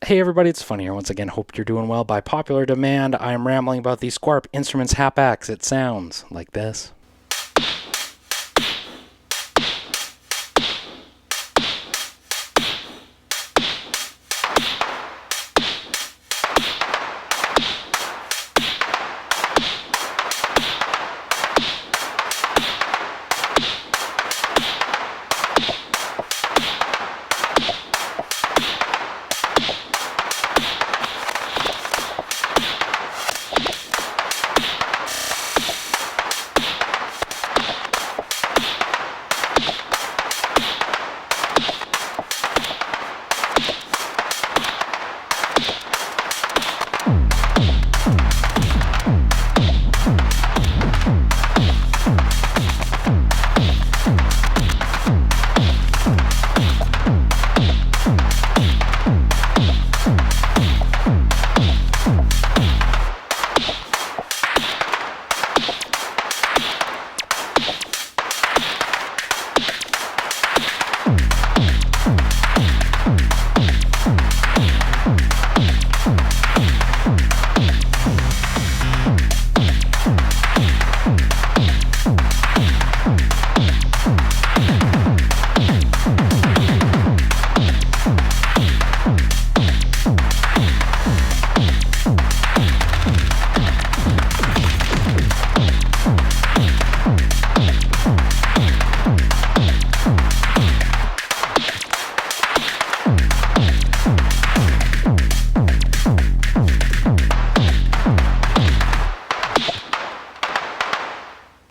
Hey everybody, it's Funny here once again. Hope you're doing well. By popular demand, I am rambling about the Squarp Instruments Hapax. It sounds like this.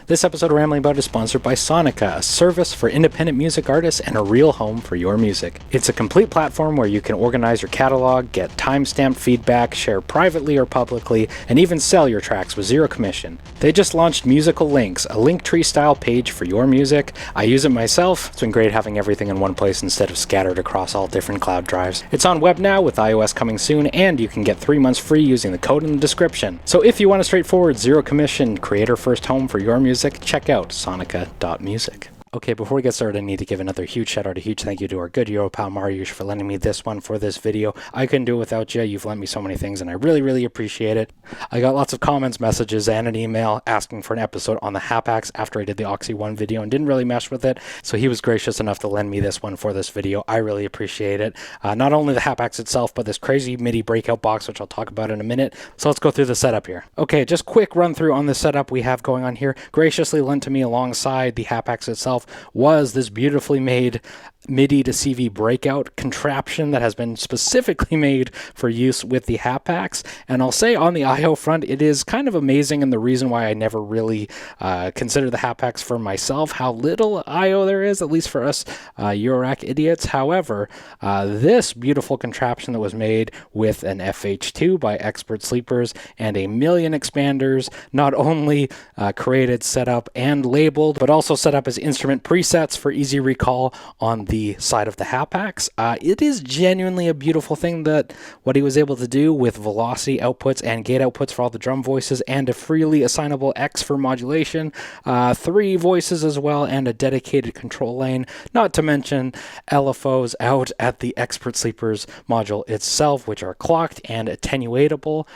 This episode of Rambling About is sponsored by Sonica, a service for independent music artists and a real home for your music. It's a complete platform where you can organize your catalog, get timestamped feedback, share privately or publicly, and even sell your tracks with zero commission. They just launched Musical Links, a Linktree style page for your music. I use it myself. It's been great having everything in one place instead of scattered across all different cloud drives. It's on web now with iOS coming soon, and you can get 3 months free using the code in the description. So if you want a straightforward, zero commission, creator first home for your music, check out sonica.music. Okay, before we get started, I need to give another huge shout out, a huge thank you to our good Euro pal Mariusz for lending me this one for this video. I couldn't do it without you. You've lent me so many things, and I really appreciate it. I got lots of comments, messages, and an email asking for an episode on the Hapax after I did the Oxy 1 video and didn't really mesh with it, so he was gracious enough to lend me this one for this video. I really appreciate it. Not only the Hapax itself, but this crazy MIDI breakout box, which I'll talk about in a minute. So let's go through the setup here. Okay, just quick run through on the setup we have going on here. Graciously lent to me alongside the Hapax itself was this beautifully made MIDI to CV breakout contraption that has been specifically made for use with the Hapax. And I'll say on the I/O front, it is kind of amazing, and the reason why I never really consider the Hapax for myself, how little I/O there is, at least for us Eurorack idiots. However, this beautiful contraption that was made with an FH2 by Expert Sleepers and a million expanders, not only created, set up, and labeled, but also set up as instrument presets for easy recall on the side of the Hapax. It is genuinely a beautiful thing that what he was able to do with velocity outputs and gate outputs for all the drum voices and a freely assignable X for modulation, 3 voices as well, and a dedicated control lane, not to mention LFOs out at the Expert Sleepers module itself, which are clocked and attenuatable,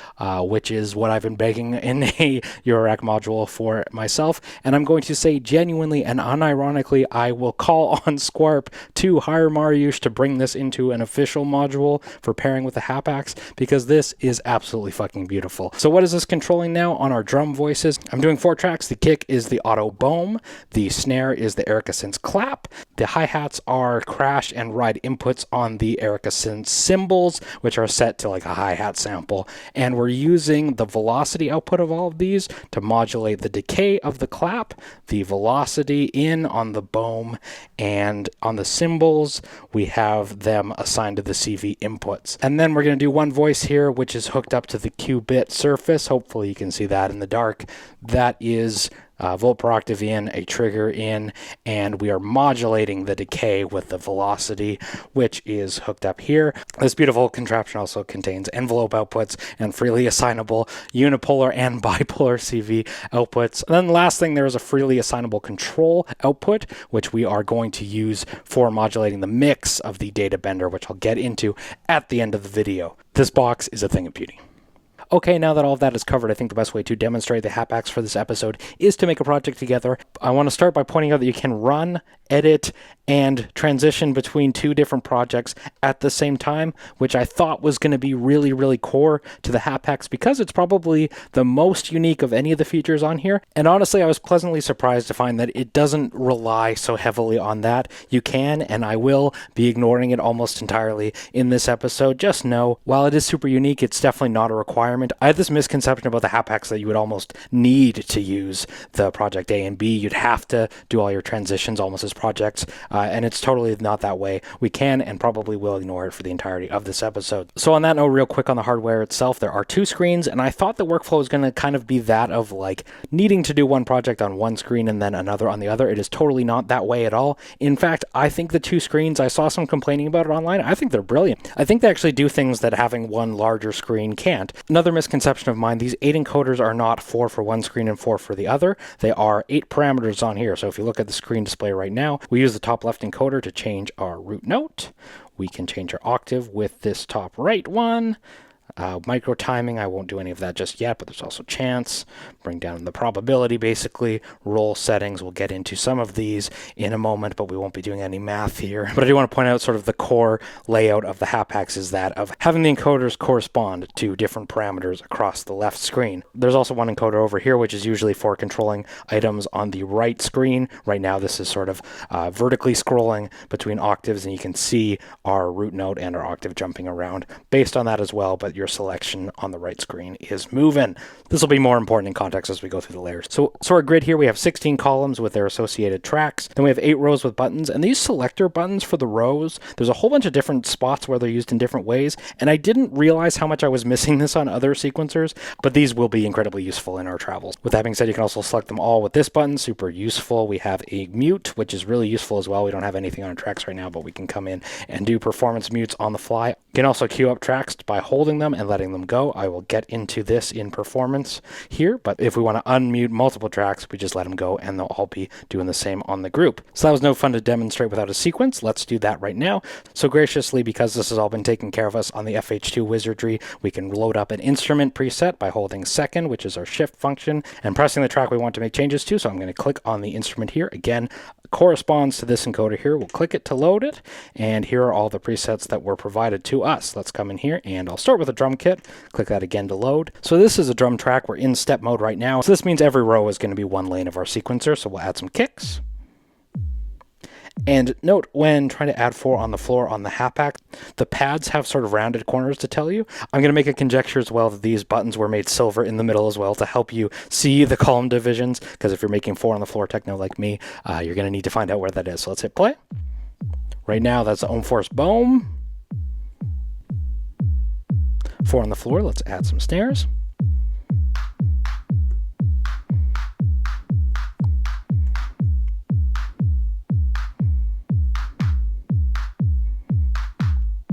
which is what I've been begging in a Eurorack module for myself. And I'm going to say genuinely and unironically, I will call on Squarp to hire Mariusz to bring this into an official module for pairing with the Hapax, because this is absolutely fucking beautiful. So what is this controlling now on our drum voices? I'm doing 4 tracks. The kick is the Auto Bohm. The snare is the Erica Synth Clap. The hi-hats are crash and ride inputs on the Erica Synth cymbals, which are set to like a hi-hat sample. And we're using the velocity output of all of these to modulate the decay of the clap, the velocity in on the Bohm, and on the cymbals, we have them assigned to the CV inputs. And then we're going to do one voice here, which is hooked up to the Q-bit surface. Hopefully you can see that in the dark. That is volt per octave in, a trigger in, and we are modulating the decay with the velocity, which is hooked up here. This beautiful contraption also contains envelope outputs and freely assignable unipolar and bipolar CV outputs. And then the last thing, there is a freely assignable control output, which we are going to use for modulating the mix of the data bender, which I'll get into at the end of the video. This box is a thing of beauty. Okay, now that all of that is covered, I think the best way to demonstrate the Hapax for this episode is to make a project together. I want to start by pointing out that you can run, edit, and transition between two different projects at the same time, which I thought was going to be really, really core to the Hapax because it's probably the most unique of any of the features on here. And honestly, I was pleasantly surprised to find that it doesn't rely so heavily on that. You can, and I will be ignoring it almost entirely in this episode. Just know, while it is super unique, it's definitely not a requirement. I had this misconception about the Hapax that you would almost need to use the project A and B. You'd have to do all your transitions almost as projects, and it's totally not that way. We can and probably will ignore it for the entirety of this episode. So on that note, real quick on the hardware itself, there are two screens, and I thought the workflow was going to kind of be that of like needing to do one project on one screen and then another on the other. It is totally not that way at all. In fact, I think the two screens, I saw some complaining about it online. I think they're brilliant. I think they actually do things that having one larger screen can't. Another misconception of mine, these 8 encoders are not 4 for one screen and 4 for the other. They are 8 parameters on here. So if you look at the screen display right now, we use the top left encoder to change our root note. We can change our octave with this top right one. Micro timing, I won't do any of that just yet, but there's also chance, bring down the probability basically, roll settings, we'll get into some of these in a moment, but we won't be doing any math here. But I do want to point out sort of the core layout of the Hapax is that of having the encoders correspond to different parameters across the left screen. There's also one encoder over here, which is usually for controlling items on the right screen. Right now this is sort of vertically scrolling between octaves, and you can see our root note and our octave jumping around based on that as well, but your selection on the right screen is moving. This will be more important in context as we go through the layers. So our grid here, we have 16 columns with their associated tracks. Then we have 8 rows with buttons, and these selector buttons for the rows, there's a whole bunch of different spots where they're used in different ways, and I didn't realize how much I was missing this on other sequencers, but these will be incredibly useful in our travels. With that being said, you can also select them all with this button, super useful. We have a mute, which is really useful as well. We don't have anything on our tracks right now, but we can come in and do performance mutes on the fly. You can also queue up tracks by holding them and letting them go. I will get into this in performance here, but if we want to unmute multiple tracks, we just let them go and they'll all be doing the same on the group. So that was no fun to demonstrate without a sequence. Let's do that right now. So graciously, because this has all been taken care of us on the FH2 wizardry, we can load up an instrument preset by holding second, which is our shift function, and pressing the track we want to make changes to. So I'm going to click on the instrument here. Again, corresponds to this encoder here. We'll click it to load it, and here are all the presets that were provided to us. Let's come in here, and I'll start with a drum kit. Click that again to load. So this is a drum track. We're in step mode right now. So this means every row is going to be one lane of our sequencer. So we'll add some kicks. And note, when trying to add 4 on the floor on the Hapax, the pads have sort of rounded corners to tell you. I'm going to make a conjecture as well that these buttons were made silver in the middle as well to help you see the column divisions, because if you're making 4 on the floor techno like me, you're going to need to find out where that is. So let's hit play. Right now, that's the Ohm Force Boom. 4 on the floor, let's add some snares.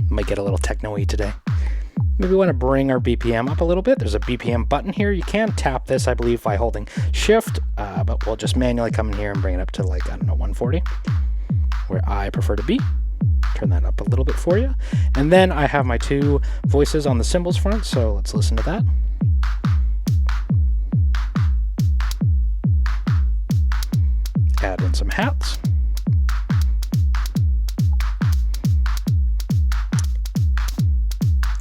Might get a little techno-y today. Maybe we want to bring our BPM up a little bit. There's a BPM button here. You can tap this, I believe, by holding shift, but we'll just manually come in here and bring it up to, like, I don't know, 140, where I prefer to be. Turn that up a little bit for you. And then I have my 2 voices on the cymbals front, so let's listen to that. Add in some hats.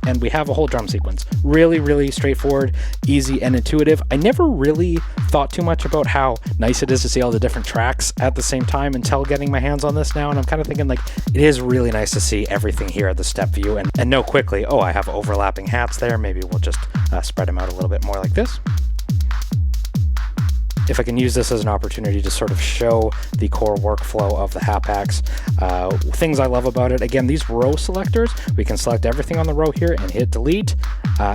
And we have a whole drum sequence. Really, really straightforward, easy, and intuitive. I never really thought too much about how nice it is to see all the different tracks at the same time until getting my hands on this now, and I'm kind of thinking, like, it is really nice to see everything here at the step view and know quickly, oh, I have overlapping hats there. Maybe we'll just spread them out a little bit more like this. If I can use this as an opportunity to sort of show the core workflow of the Hapax, things I love about it, again, these row selectors, we can select everything on the row here and hit delete,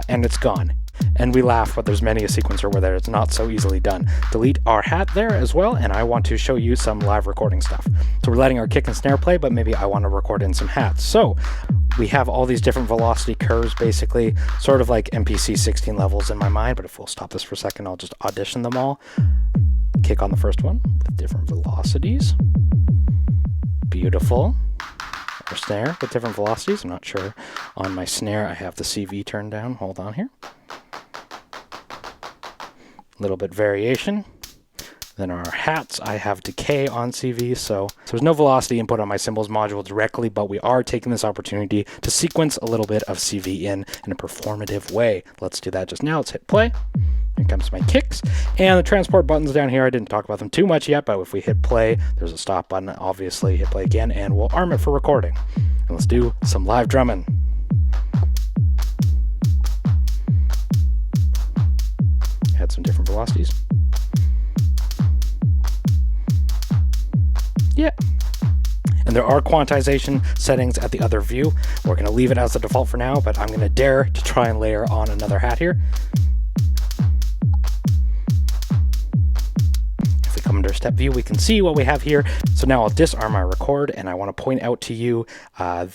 and it's gone. And we laugh, but there's many a sequencer where it's not so easily done. Delete our hat there as well, and I want to show you some live recording stuff. So we're letting our kick and snare play, but maybe I want to record in some hats. So we have all these different velocity curves, basically, sort of like MPC 16 levels in my mind, but if we'll stop this for a second, I'll just audition them all. Kick on the first one with different velocities. Beautiful. Or snare with different velocities. I'm not sure. On my snare, I have the CV turned down. Hold on here. A little bit variation. Then our hats, I have decay on CV, so there's no velocity input on my cymbals module directly, but we are taking this opportunity to sequence a little bit of CV in a performative way. Let's do that just now. Let's hit play. Here comes my kicks. And the transport buttons down here, I didn't talk about them too much yet, but if we hit play, there's a stop button. Obviously, hit play again, and we'll arm it for recording. And let's do some live drumming. Add some different velocities. Yeah. And there are quantization settings at the other view. We're going to leave it as the default for now, but I'm going to dare to try and layer on another hat here. Come under step view, we can see what we have here. So now I'll disarm my record, and I want to point out to you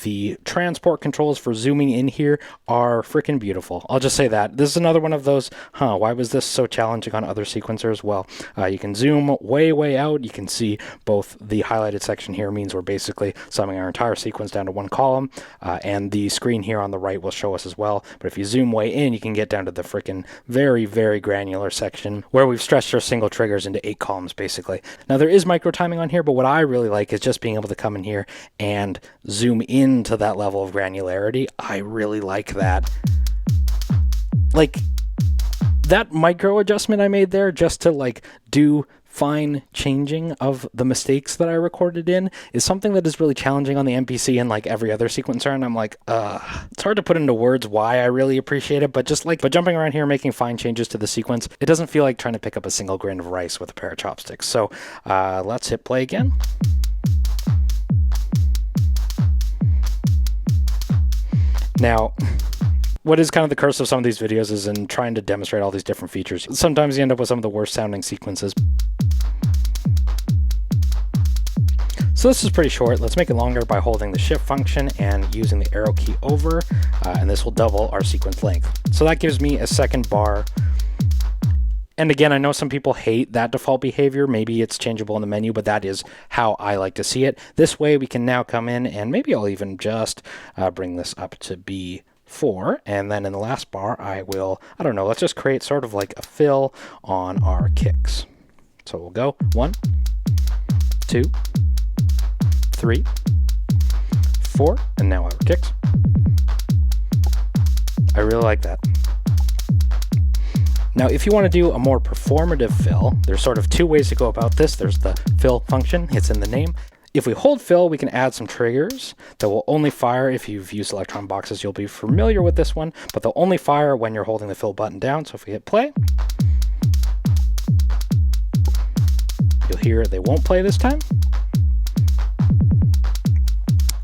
the transport controls for zooming in here are freaking beautiful. I'll just say that. This is another one of those, why was this so challenging on other sequencers? Well, you can zoom way out. You can see both the highlighted section here means we're basically summing our entire sequence down to one column, and the screen here on the right will show us as well. But if you zoom way in, you can get down to the freaking very granular section where we've stretched our single triggers into 8 columns, basically. Now there is micro timing on here, but what I really like is just being able to come in here and zoom into that level of granularity. I really like that. Like that micro adjustment I made there just to like do fine changing of the mistakes that I recorded in is something that is really challenging on the MPC and like every other sequencer, and I'm like, it's hard to put into words why I really appreciate it, but just like, but jumping around here making fine changes to the sequence, it doesn't feel like trying to pick up a single grain of rice with a pair of chopsticks. So let's hit play again. Now, what is kind of the curse of some of these videos is in trying to demonstrate all these different features. Sometimes you end up with some of the worst sounding sequences. So this is pretty short. Let's make it longer by holding the shift function and using the arrow key over, and this will double our sequence length. So that gives me a second bar. And again, I know some people hate that default behavior. Maybe it's changeable in the menu, but that is how I like to see it. This way we can now come in, and maybe I'll even just bring this up to B4, and then in the last bar I will, I don't know, let's just create sort of like a fill on our kicks. So we'll go 1, 2, 3, 4, and now our kicks. I really like that. Now, if you want to do a more performative fill, there's sort of 2 ways to go about this. There's the fill function, it's in the name. If we hold fill, we can add some triggers that will only fire. If you've used electron boxes, you'll be familiar with this one, but they'll only fire when you're holding the fill button down. So if we hit play, you'll hear they won't play this time.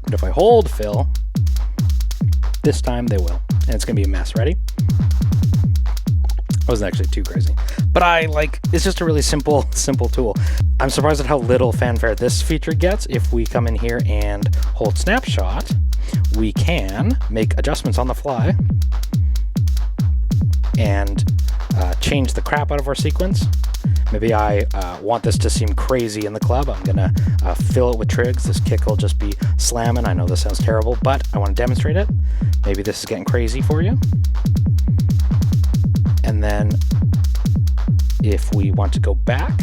But if I hold fill, this time they will. And it's going to be a mess. Ready? Wasn't actually too crazy, but it's just a really simple tool. I'm surprised at how little fanfare this feature gets. If we come in here and hold snapshot, we can make adjustments on the fly and change the crap out of our sequence. Maybe I want this to seem crazy in the club. I'm gonna fill it with trigs. This kick will just be slamming. I know this sounds terrible, but I want to demonstrate it. Maybe this is getting crazy for you. And then if we want to go back,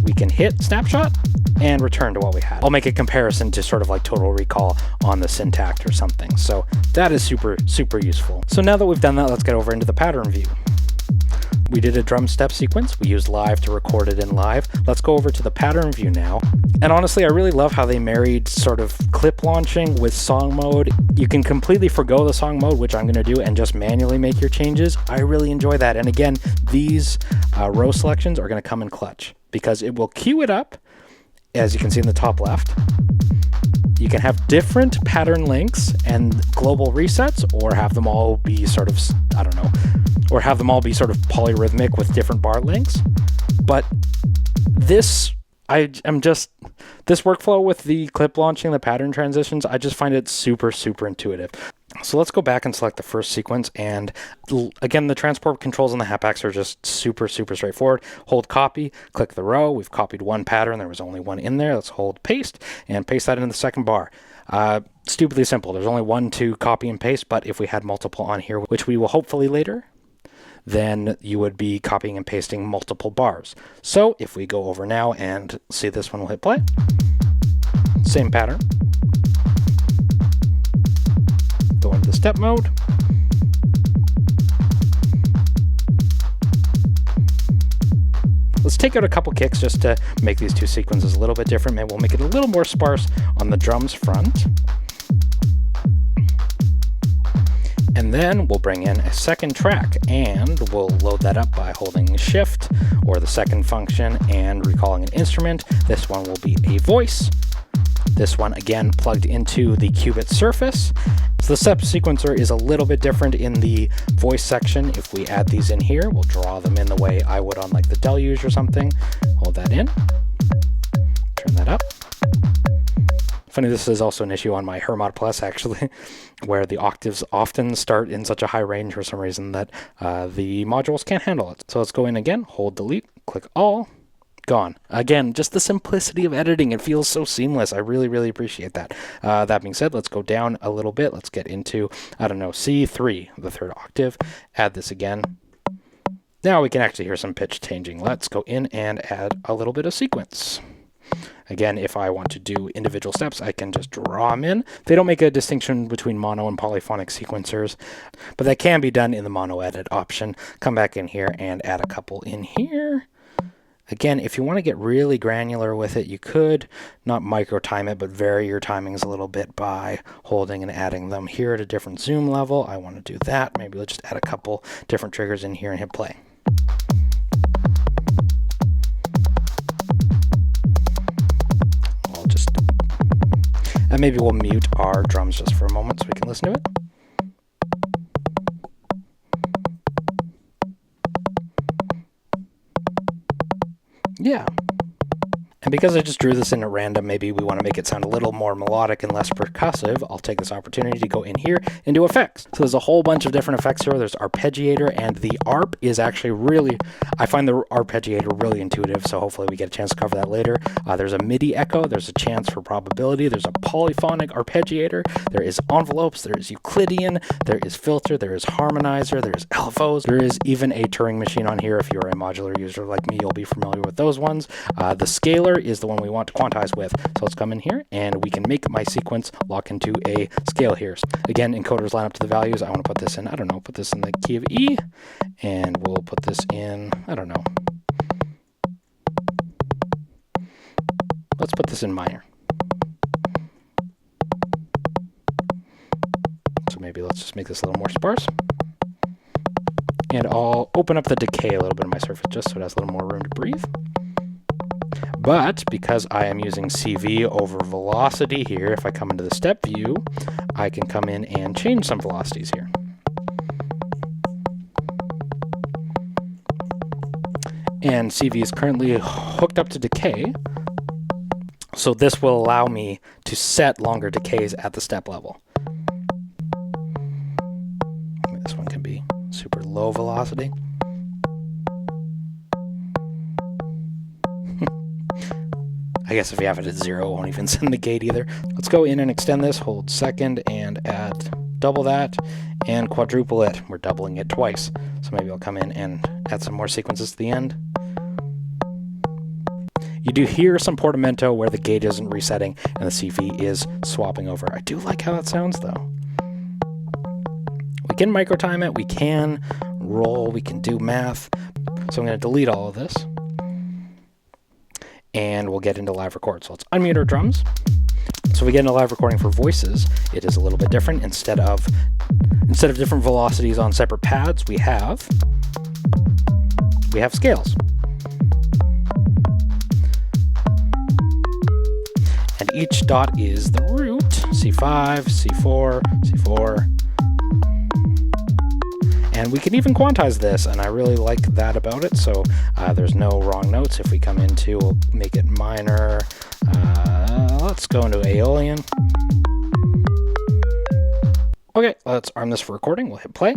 we can hit snapshot and return to what we had. I'll make a comparison to sort of like Total Recall on the Syntact or something. So that is super useful. So now that we've done that, let's get over into the pattern view. We did a drum step sequence. We used live to record it in live. Let's go over to the pattern view now. And honestly, I really love how they married sort of clip launching with song mode. You can completely forgo the song mode, which I'm going to do, and just manually make your changes. I really enjoy that. And again, these row selections are going to come in clutch because it will cue it up, as you can see in the top left. You can have different pattern lengths and global resets, or have them all be sort of, I don't know, or have them all be sort of polyrhythmic with different bar lengths. But this workflow with the clip launching, the pattern transitions, I just find it super, super intuitive. So let's go back and select the first sequence. And again, the transport controls on the Hapax are just super, super straightforward. Hold copy, click the row. We've copied one pattern. There was only one in there. Let's hold paste and paste that into the second bar. Stupidly simple. There's only one to copy and paste, but if we had multiple on here, which we will hopefully later, then you would be copying and pasting multiple bars. So if we go over now and see this one, we'll hit play. Same pattern. Go into the step mode. Let's take out a couple kicks just to make these two sequences a little bit different. Maybe we'll make it a little more sparse on the drums front. And then we'll bring in a second track, and we'll load that up by holding Shift or the second function and recalling an instrument. This one will be a voice. This one, again, plugged into the qubit surface. So the step sequencer is a little bit different in the voice section. If we add these in here, we'll draw them in the way I would on like the Deluge or something. Hold that in. Turn that up. Funny, this is also an issue on my Hermod Plus, actually, where the octaves often start in such a high range for some reason that the modules can't handle it. So let's go in again, hold delete, click all, gone. Again, just the simplicity of editing. It feels so seamless. I really, really appreciate that. That being said, let's go down a little bit. Let's get into, I don't know, C3, the third octave. Add this again. Now we can actually hear some pitch changing. Let's go in and add a little bit of sequence. Again, if I want to do individual steps, I can just draw them in. They don't make a distinction between mono and polyphonic sequencers, but that can be done in the mono edit option. Come back in here and add a couple in here. Again, if you want to get really granular with it, you could not micro time it, but vary your timings a little bit by holding and adding them here at a different zoom level. I want to do that. Maybe let's just add a couple different triggers in here and hit play. And maybe we'll mute our drums just for a moment so we can listen to it. Yeah. And because I just drew this in at random, maybe we want to make it sound a little more melodic and less percussive. I'll take this opportunity to go in here and do effects. So there's a whole bunch of different effects here. There's arpeggiator, and the ARP is actually really, I find the arpeggiator really intuitive, so hopefully we get a chance to cover that later. There's a MIDI echo, there's a chance for probability, there's a polyphonic arpeggiator, there is envelopes, there is Euclidean, there is filter, there is harmonizer, there's LFOs, there is even a Turing machine on here. If you're a modular user like me, you'll be familiar with those ones. The scaler is the one we want to quantize with. So let's come in here and we can make my sequence lock into a scale here. Again, encoders line up to the values. I want to put this in, I don't know, put this in the key of E, and we'll put this in, I don't know. Let's put this in minor. So maybe let's just make this a little more sparse. And I'll open up the decay a little bit on my surface just so it has a little more room to breathe. But because I am using CV over velocity here, if I come into the step view, I can come in and change some velocities here. And CV is currently hooked up to decay, so this will allow me to set longer decays at the step level. This one can be super low velocity. I guess if you have it at 0, it won't even send the gate either. Let's go in and extend this, hold second, and add double that, and quadruple it. We're doubling it twice. So maybe I'll come in and add some more sequences to the end. You do hear some portamento where the gate isn't resetting and the CV is swapping over. I do like how that sounds, though. We can micro time it, we can roll, we can do math. So I'm going to delete all of this. And we'll get into live record. So let's unmute our drums. So we get into live recording for voices. It is a little bit different. Instead of different velocities on separate pads, we have scales. And each dot is the root, C5, C4, C4. And we can even quantize this, and I really like that about it, so there's no wrong notes. If we come into, we'll make it minor. Let's go into Aeolian. Okay, let's arm this for recording. We'll hit play.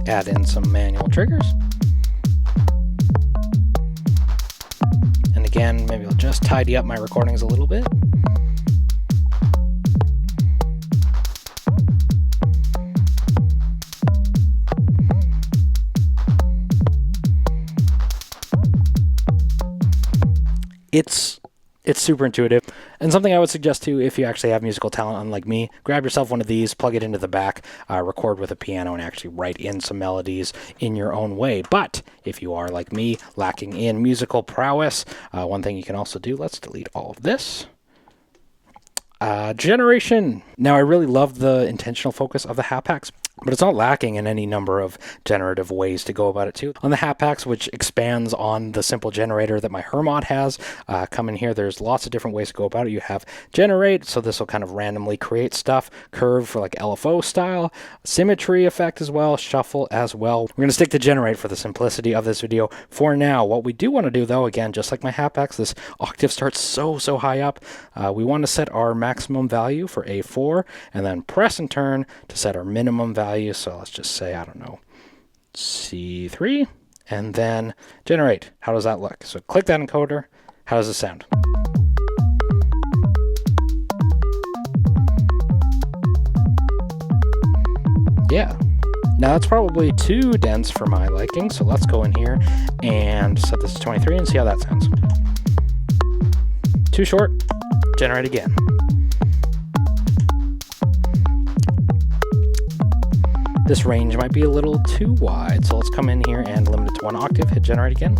Add in some manual triggers. And again, maybe I'll just tidy up my recordings a little bit. It's super intuitive. And something I would suggest too, if you actually have musical talent, unlike me, grab yourself one of these, plug it into the back, record with a piano, and actually write in some melodies in your own way. But if you are like me, lacking in musical prowess, one thing you can also do, let's delete all of this. Generation. Now, I really love the intentional focus of the Hapax, but it's not lacking in any number of generative ways to go about it too. On the Hapax, which expands on the simple generator that my Hermod has, come in here, there's lots of different ways to go about it. You have generate, so this will kind of randomly create stuff, curve for like LFO style, symmetry effect as well, shuffle as well. We're going to stick to generate for the simplicity of this video for now. What we do want to do though, again, just like my Hapax, this octave starts so high up. We want to set our maximum value for A4 and then press and turn to set our minimum value. So let's just say, I don't know, C3, and then generate. How does that look? So click that encoder. How does it sound? Yeah. Now that's probably too dense for my liking, so let's go in here and set this to 23 and see how that sounds. Too short. Generate again. This range might be a little too wide, so let's come in here and limit it to 1 octave, hit generate again.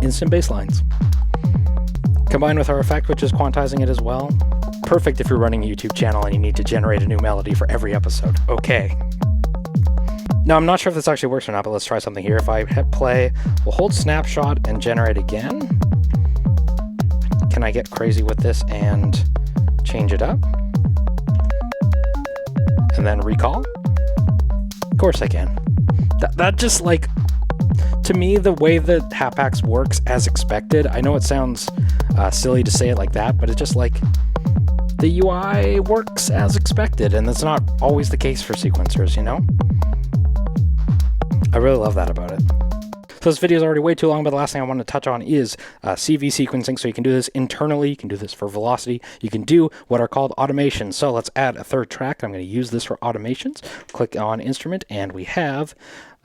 Instant bass lines. Combined with our effect, which is quantizing it as well. Perfect if you're running a YouTube channel and you need to generate a new melody for every episode. Okay. Now, I'm not sure if this actually works or not, but let's try something here. If I hit play, we'll hold snapshot and generate again. Can I get crazy with this and change it up? And then recall? Of course I can. That just like, to me, the way that Hapax works as expected, I know it sounds silly to say it like that, but it's just like, the UI works as expected, and that's not always the case for sequencers, you know? I really love that about it. So this video is already way too long, but the last thing I want to touch on is CV sequencing. So you can do this internally, you can do this for velocity, you can do what are called automations. So let's add a third track. I'm going to use this for automations. Click on instrument, and we have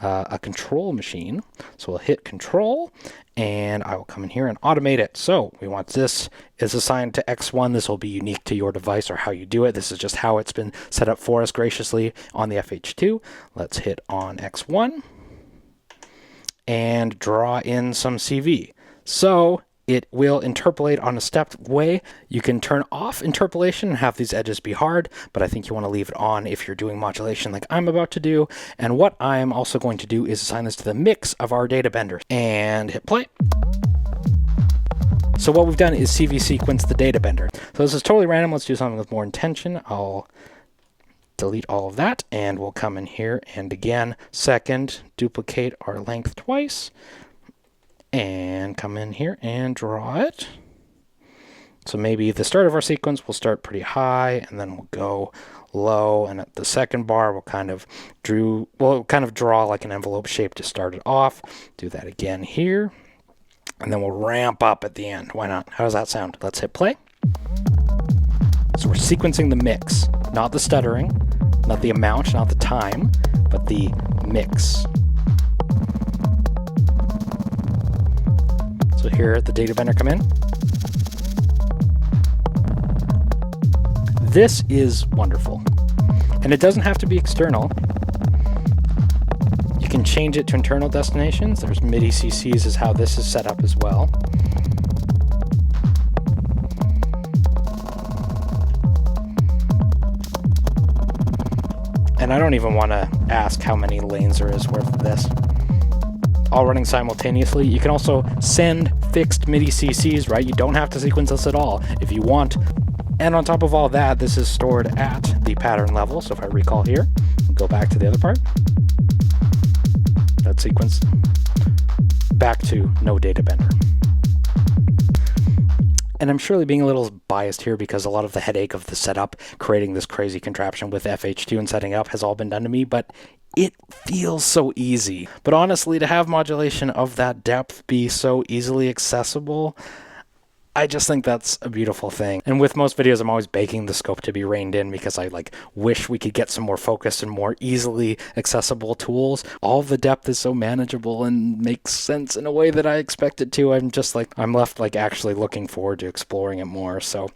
a control machine. So we'll hit control, and I will come in here and automate it. So we want this is assigned to X1. This will be unique to your device or how you do it. This is just how it's been set up for us graciously on the FH2. Let's hit on X1. And draw in some CV. So it will interpolate on a stepped way. You can turn off interpolation and have these edges be hard, but I think you want to leave it on if you're doing modulation like I'm about to do. And what I'm also going to do is assign this to the mix of our data bender. And hit play. So what we've done is CV sequence the data bender. So this is totally random. Let's do something with more intention. I'll delete all of that, and we'll come in here and again, second, duplicate our length twice, and come in here and draw it. So maybe the start of our sequence will start pretty high, and then we'll go low, and at the second bar we'll kind of draw like an envelope shape to start it off. Do that again here, and then we'll ramp up at the end. Why not? How does that sound? Let's hit play. So we're sequencing the mix, not the stuttering, not the amount, not the time, but the mix. So here, the data bender come in. This is wonderful. And it doesn't have to be external. You can change it to internal destinations. There's MIDI CCs is how this is set up as well. And I don't even want to ask how many lanes there is worth of this. All running simultaneously. You can also send fixed MIDI CCs, right? You don't have to sequence this at all if you want. And on top of all that, this is stored at the pattern level. So if I recall here, I'll go back to the other part. That sequence back to no data bender. And I'm surely being a little biased here because a lot of the headache of the setup, creating this crazy contraption with FH2 and setting up has all been done to me, but it feels so easy. But honestly, to have modulation of that depth be so easily accessible, I just think that's a beautiful thing. And with most videos, I'm always baking the scope to be reined in because I wish we could get some more focused and more easily accessible tools. All the depth is so manageable and makes sense in a way that I expect it to. I'm left actually looking forward to exploring it more. So,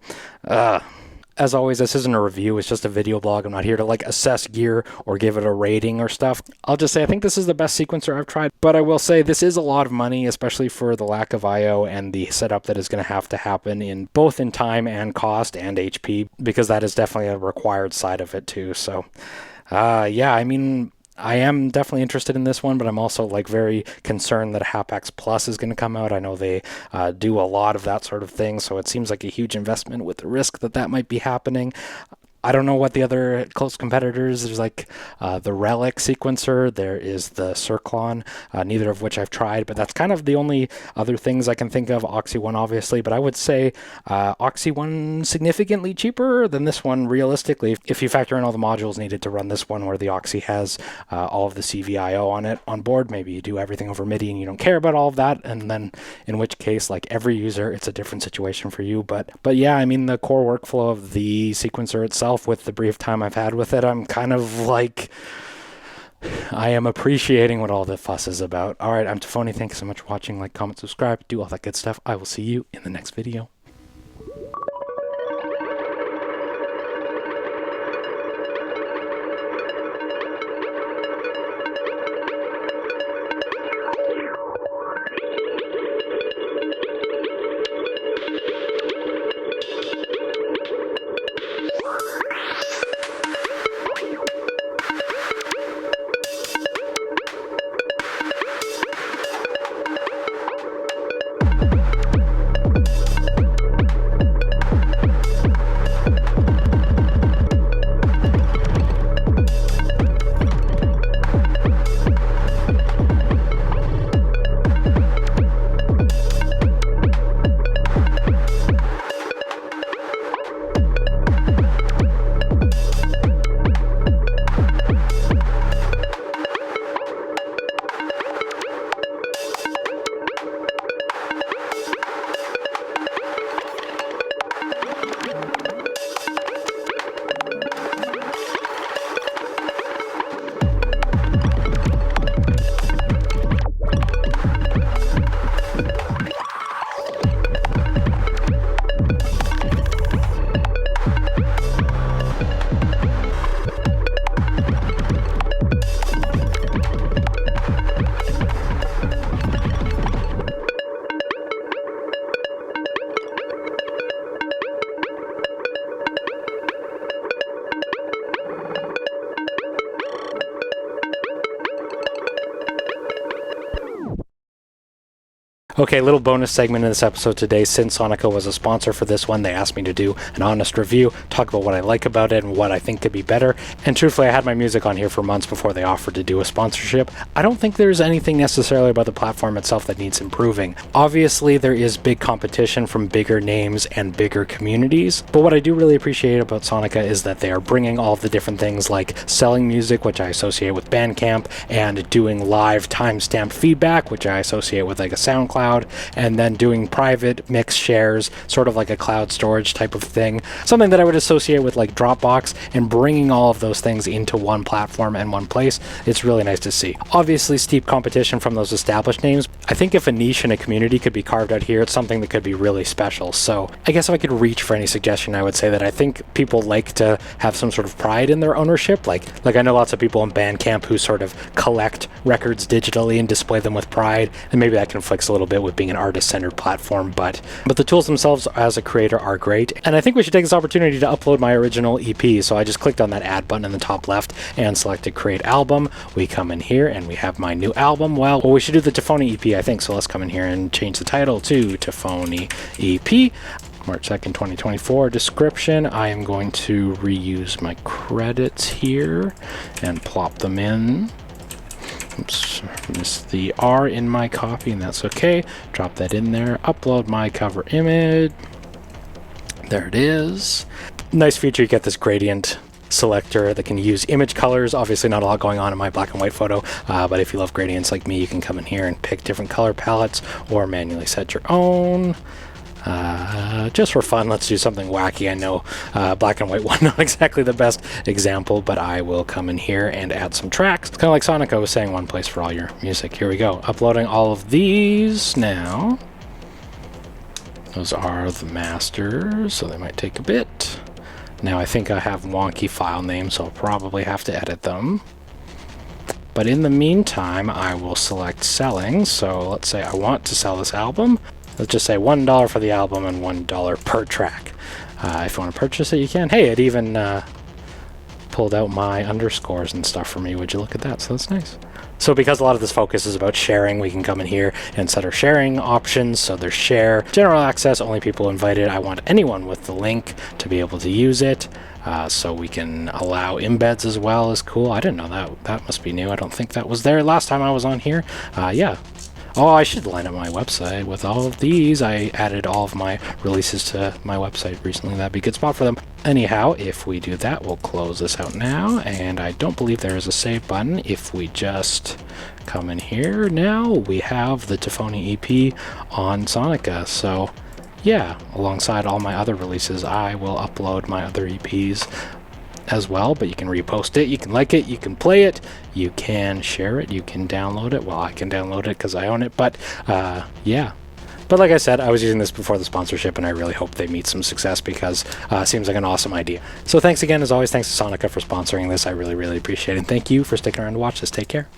as always, this isn't a review, it's just a video blog. I'm not here to assess gear or give it a rating or stuff. I'll just say I think this is the best sequencer I've tried, but I will say this is a lot of money, especially for the lack of I/O and the setup that is going to happen in both in time and cost and HP, because that is definitely a required side of it too. So, yeah, I mean, I am definitely interested in this one, but I'm also very concerned that Hapax Plus is going to come out. I know they do a lot of that sort of thing, so it seems like a huge investment with the risk that might be happening. I don't know what the other close competitors, there's the Relic sequencer, there is the Circlon, neither of which I've tried, but that's kind of the only other things I can think of. Oxy One, obviously, but I would say Oxy One significantly cheaper than this one, realistically. If you factor in all the modules needed to run this one, where the Oxy has all of the CVIO on it on board, maybe you do everything over MIDI and you don't care about all of that, and then in which case, every user, it's a different situation for you. But yeah, I mean, the core workflow of the sequencer itself, with the brief time I've had with it, I'm kind of I am appreciating what all the fuss is about. All right, I'm Tafony. Thanks so much for watching. Like, comment, subscribe, do all that good stuff. I will see you in the next video. Okay, little bonus segment in this episode today. Since Sonica was a sponsor for this one, they asked me to do an honest review, talk about what I like about it and what I think could be better. And truthfully, I had my music on here for months before they offered to do a sponsorship. I don't think there's anything necessarily about the platform itself that needs improving. Obviously, there is big competition from bigger names and bigger communities, but what I do really appreciate about Sonica is that they are bringing all of the different things like selling music, which I associate with Bandcamp, and doing live timestamp feedback, which I associate with like a SoundCloud, cloud, and then doing private mix shares, sort of like a cloud storage type of thing. Something that I would associate with like Dropbox, and bringing all of those things into one platform and one place. It's really nice to see. Obviously, steep competition from those established names. I think if a niche in a community could be carved out here, it's something that could be really special. So I guess if I could reach for any suggestion, I would say that I think people like to have some sort of pride in their ownership. Like I know lots of people in Bandcamp who sort of collect records digitally and display them with pride, and maybe that conflicts a little bit with being an artist-centered platform, but the tools themselves as a creator are great. And I think we should take this opportunity to upload my original EP. So I just clicked on that add button in the top left and selected create album. We come in here and we have my new album. Well, we should do the Tafony EP, I think. So let's come in here and change the title to Tafony EP. March 2nd, 2024. Description, I am going to reuse my credits here and plop them in. Oops, missed the R in my copy, and that's okay. Drop that in there. Upload my cover image. There it is. Nice feature, you get this gradient selector that can use image colors. Obviously not a lot going on in my black and white photo, but if you love gradients like me, you can come in here and pick different color palettes or manually set your own. Just for fun, let's do something wacky. I know black and white one, not exactly the best example, but I will come in here and add some tracks. It's kind of like Sonica was saying, one place for all your music. Here we go. Uploading all of these now. Those are the masters, so they might take a bit. Now I think I have wonky file names, so I'll probably have to edit them. But in the meantime, I will select selling. So let's say I want to sell this album. Let's just say $1 for the album and $1 per track. If you want to purchase it, you can. Hey, it even pulled out my underscores and stuff for me. Would you look at that? So that's nice. So because a lot of this focus is about sharing, we can come in here and set our sharing options. So there's share, general access, only people invited. I want anyone with the link to be able to use it. So we can allow embeds as well. Is cool. I didn't know that. That must be new. I don't think that was there last time I was on here. Yeah. Oh, I should line up my website with all of these. I added all of my releases to my website recently. That'd be a good spot for them. Anyhow, if we do that, we'll close this out now. And I don't believe there is a save button. If we just come in here now, we have the Tafony EP on Sonica. So yeah, alongside all my other releases, I will upload my other EPs as well, but you can repost it, you can like it, you can play it, you can share it, you can download it. Well, I can download it because I own it, but yeah. But like I said, I was using this before the sponsorship, and I really hope they meet some success because it seems like an awesome idea. So thanks again, as always, thanks to Sonica for sponsoring this. I really, really appreciate it. And thank you for sticking around to watch this. Take care.